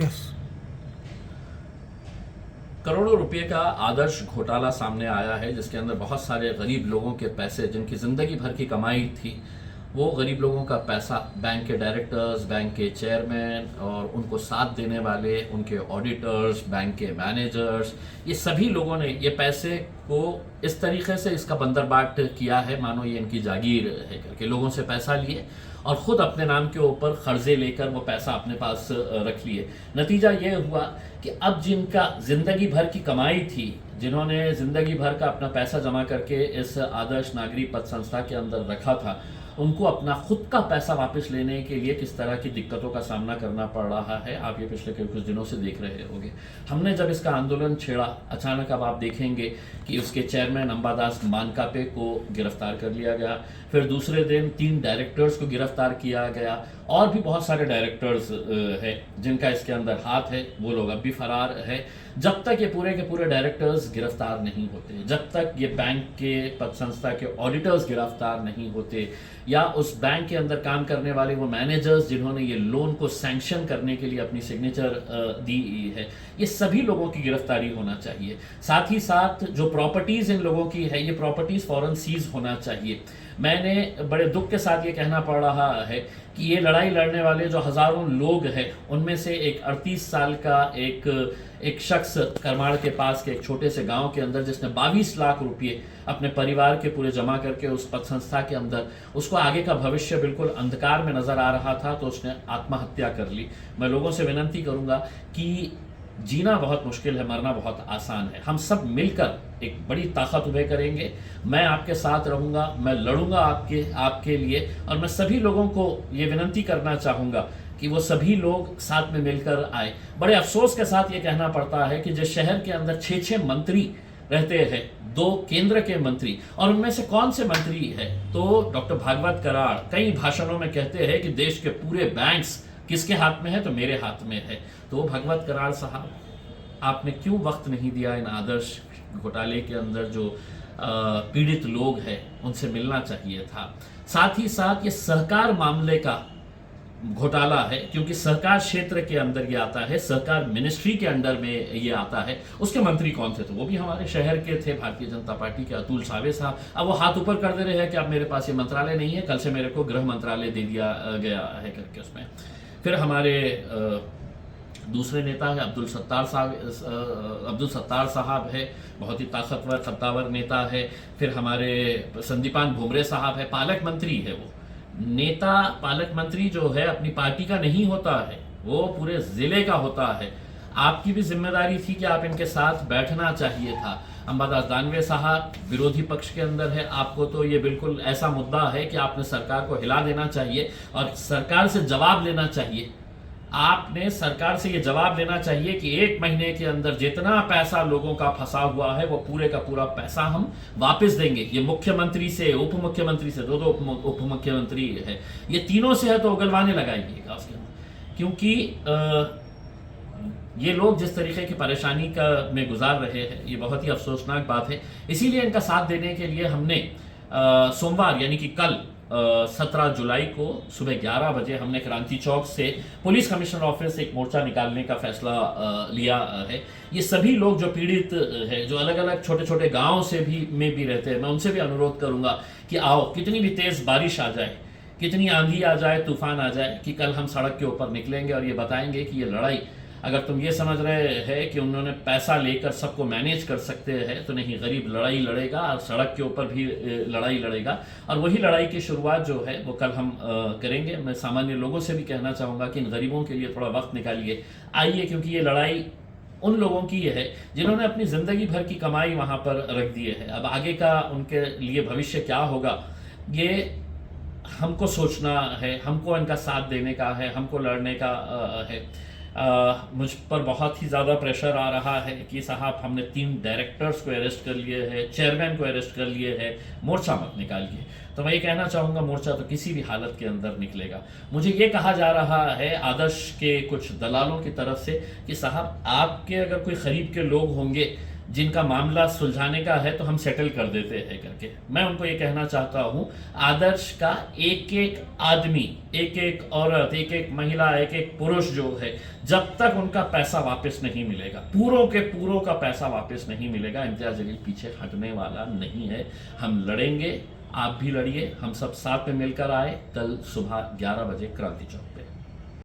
Yes. करोड़ों रुपए का आदर्श घोटाला सामने आया है, जिसके अंदर बहुत सारे गरीब लोगों के पैसे, जिनकी ज़िंदगी भर की कमाई थी, वो गरीब लोगों का पैसा बैंक के डायरेक्टर्स, बैंक के चेयरमैन और उनको साथ देने वाले उनके ऑडिटर्स, बैंक के मैनेजर्स, ये सभी लोगों ने ये पैसे को इस तरीके से इसका बंदरबाट किया है मानो ये इनकी जागीर है करके। लोगों से पैसा लिए और ख़ुद अपने नाम के ऊपर कर्जे लेकर वो पैसा अपने पास रख लिए। नतीजा ये हुआ कि अब जिनका ज़िंदगी भर की कमाई थी, जिन्होंने ज़िंदगी भर का अपना पैसा जमा करके इस आदर्श नागरिक पथ संस्था के अंदर रखा था, उनको अपना खुद का पैसा वापस लेने के लिए किस तरह की दिक्कतों का सामना करना पड़ रहा है, आप ये पिछले कुछ दिनों से देख रहे होंगे। हमने जब इसका आंदोलन छेड़ा, अचानक अब आप देखेंगे कि उसके चेयरमैन अंबादास मानकापे को गिरफ्तार कर लिया गया। फिर दूसरे दिन 3 डायरेक्टर्स को गिरफ्तार किया गया और भी बहुत सारे डायरेक्टर्स हैं जिनका इसके अंदर हाथ है, वो लोग अब भी फरार है। जब तक ये पूरे के पूरे डायरेक्टर्स गिरफ्तार नहीं होते, जब तक ये बैंक के पथ संस्था के ऑडिटर्स गिरफ्तार नहीं होते, या उस बैंक के अंदर काम करने वाले वो मैनेजर्स जिन्होंने ये लोन को सैंक्शन करने के लिए अपनी सिग्नेचर दी है, ये सभी लोगों की गिरफ्तारी होना चाहिए। साथ ही साथ जो प्रॉपर्टीज़ इन लोगों की है, ये प्रॉपर्टीज़ फौरन सीज होना चाहिए। मैंने बड़े दुख के साथ ये कहना पड़ रहा है कि ये लड़ाई लड़ने वाले जो हज़ारों लोग हैं, उनमें से एक 38 साल का एक शख्स करमाड़ के पास के एक छोटे से गांव के अंदर, जिसने 22 लाख रुपये अपने परिवार के पूरे जमा करके उस पथ संस्था के अंदर, उसको आगे का भविष्य बिल्कुल अंधकार में नज़र आ रहा था, तो उसने आत्महत्या कर ली। मैं लोगों से विनती करूंगा कि जीना बहुत मुश्किल है, मरना बहुत आसान है। हम सब मिलकर एक बड़ी ताकत उभे करेंगे। मैं आपके साथ रहूँगा, मैं लड़ूंगा आपके लिए, और मैं सभी लोगों को ये विनती करना चाहूँगा कि वो सभी लोग साथ में मिलकर आए। बड़े अफसोस के साथ ये कहना पड़ता है कि जिस शहर के अंदर 6 मंत्री रहते हैं, 2 केंद्र के मंत्री, और उनमें से कौन से मंत्री है, तो डॉक्टर भागवत कराड़ कई भाषणों में कहते हैं कि देश के पूरे बैंक्स किसके हाथ में है, तो मेरे हाथ में है। तो भागवत कराड़ साहब, आपने क्यों वक्त नहीं दिया इन आदर्श घोटाले के अंदर जो पीड़ित लोग हैं उनसे मिलना चाहिए था। साथ ही साथ ये सहकार मामले का घोटाला है, क्योंकि सहकार क्षेत्र के अंदर ये आता है, सहकार मिनिस्ट्री के अंडर में ये आता है। उसके मंत्री कौन थे, तो वो भी हमारे शहर के थे, भारतीय जनता पार्टी के अतुल सावे साहब। अब वो हाथ ऊपर कर दे रहे हैं कि अब मेरे पास ये मंत्रालय नहीं है, कल से मेरे को गृह मंत्रालय दे दिया गया है करके उसमें। फिर हमारे दूसरे नेता है अब्दुल सत्तार साहब है, बहुत ही ताकतवर सत्तावर नेता है। फिर हमारे संदीपान भुमरे साहब है, पालक मंत्री है। वो नेता पालक मंत्री जो है अपनी पार्टी का नहीं होता है, वो पूरे जिले का होता है। आपकी भी जिम्मेदारी थी कि आप इनके साथ बैठना चाहिए था। अंबादास दानवे साहब विरोधी पक्ष के अंदर है, आपको तो ये बिल्कुल ऐसा मुद्दा है कि आपने सरकार को हिला देना चाहिए और सरकार से जवाब लेना चाहिए। आपने सरकार से ये जवाब लेना चाहिए कि 1 महीने के अंदर जितना पैसा लोगों का फंसा हुआ है, वो पूरे का पूरा पैसा हम वापस देंगे। ये मुख्यमंत्री से, उप मुख्यमंत्री से, 2 उप मुख्यमंत्री है, ये तीनों से है तो उगलवाने लगाइएगा उसके अंदर। क्योंकि ये लोग जिस तरीके की परेशानी में गुजार रहे हैं, ये बहुत ही अफसोसनाक बात है। इसीलिए इनका साथ देने के लिए हमने सोमवार यानी कि कल 17 जुलाई को सुबह 11 बजे हमने क्रांति चौक से पुलिस कमिश्नर ऑफिस से एक मोर्चा निकालने का फैसला लिया है। ये सभी लोग जो पीड़ित हैं, जो अलग अलग छोटे छोटे गाँव से भी रहते हैं, मैं उनसे भी अनुरोध करूंगा कि आओ, कितनी भी तेज़ बारिश आ जाए, कितनी आंधी आ जाए, तूफान आ जाए, कि कल हम सड़क के ऊपर निकलेंगे और ये बताएंगे कि ये लड़ाई, अगर तुम ये समझ रहे हैं कि उन्होंने पैसा लेकर सबको मैनेज कर सकते हैं, तो नहीं, गरीब लड़ाई लड़ेगा और सड़क के ऊपर भी लड़ाई लड़ेगा। और वही लड़ाई की शुरुआत जो है वो कल हम करेंगे। मैं सामान्य लोगों से भी कहना चाहूँगा कि इन गरीबों के लिए थोड़ा वक्त निकालिए, आइए, क्योंकि ये लड़ाई उन लोगों की है जिन्होंने अपनी ज़िंदगी भर की कमाई वहाँ पर रख दी है। अब आगे का उनके लिए भविष्य क्या होगा, ये हमको सोचना है, हमको इनका साथ देने का है, हमको लड़ने का है। मुझ पर बहुत ही ज़्यादा प्रेशर आ रहा है कि साहब हमने 3 डायरेक्टर्स को अरेस्ट कर लिए हैं, चेयरमैन को अरेस्ट कर लिए हैं, मोर्चा मत निकालिए। तो मैं ये कहना चाहूँगा, मोर्चा तो किसी भी हालत के अंदर निकलेगा। मुझे ये कहा जा रहा है आदर्श के कुछ दलालों की तरफ से कि साहब आपके अगर कोई ख़रीब के लोग होंगे जिनका मामला सुलझाने का है तो हम सेटल कर देते हैं करके। मैं उनको ये कहना चाहता हूं, आदर्श का एक एक आदमी, एक एक औरत, एक एक महिला, एक एक पुरुष जो है, जब तक उनका पैसा वापस नहीं मिलेगा, पूरों के पूरों का पैसा वापस नहीं मिलेगा, इम्तियाज जलील पीछे हटने वाला नहीं है। हम लड़ेंगे, आप भी लड़िए, हम सब साथ में मिलकर आए कल सुबह 11 बजे क्रांति चौक पे।